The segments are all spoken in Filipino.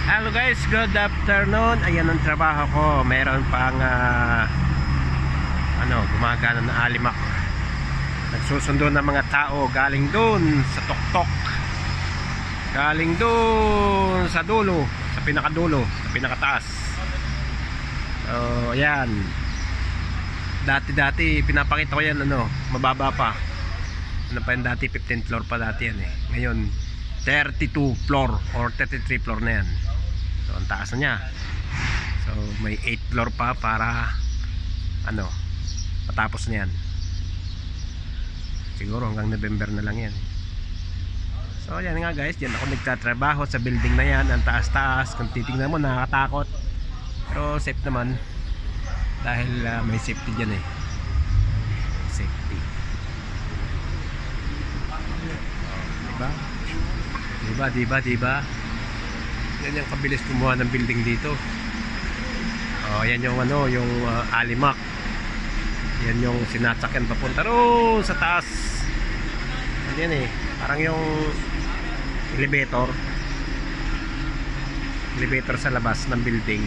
Hello guys, good afternoon. Ayan ang trabaho ko. Meron pang gumagana na alimak. Nagsusundo ng mga tao galing doon sa tuktok. Galing doon sa dulo, sa pinakadulo, sa pinakataas. So, ayan. Dati pinapakita ko yan mababa pa. Ano pa yan dati, 15th floor pa dati yan eh. Ngayon 32 floor or 33 floor na yan. So ang taas na niya. So may 8 floor pa para matapos na yan. Siguro hanggang November na lang yan. So yan nga guys, diyan ako nagtatrabaho sa building na yan. Ang taas-taas, kung titignan mo nakakatakot. Pero safe naman. Dahil may safety dyan eh. Safety. Diba? Yan yung kabilis kumuha ng building dito. Yan yung yung alimak. Yan yung sinasakyan papunta roon sa taas. Yan eh, parang yung elevator sa labas ng building.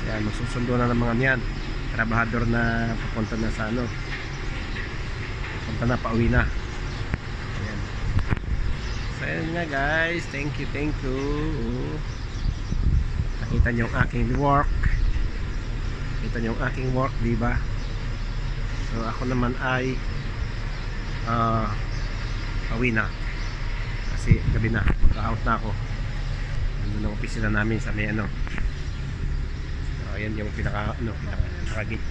Yan, magsusundo na ng mga yan trabahador na papunta na sa papunta na, pauwi na. Ayan. So ayan nga guys, thank you. Nakita nyo yung aking work. Nakita nyo yung aking work, diba? So ako naman ay pauwi na kasi gabi na, mag-out na ako. Nandun ang opisina namin sa may So ayan yung pinaka gate.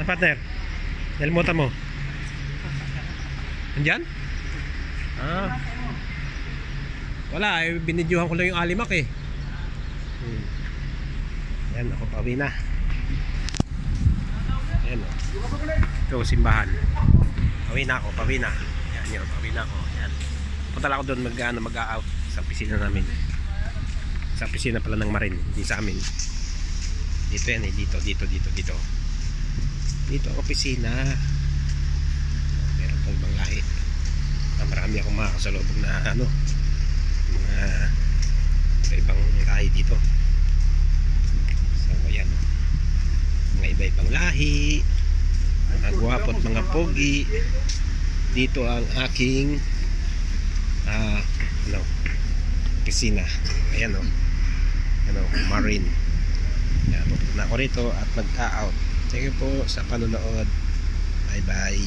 Partner, nalimutan mo andyan? Wala eh, binidyohan ko lang yung alimak eh. Yan, ako pauwi na. Yan o. Ito, simbahan. Pauwi na ako. Yan, pauwi na ako. Yan. Punta lang ako doon mag-out sa opisina namin. Sa opisina pala ng Marin, hindi sa amin. Dito yan eh, dito. Dito ang opisina. Meron pong ibang lahi. Marami akong makakasalubong na mga ibang lahi dito. So ayan, mga iba-ibang lahi, mga gwapo at mga pogi. Dito ang aking opisina. Ayan Marine. Yan, pupunta na ako rito at mag-out. Thank you po sa panonood. Bye bye.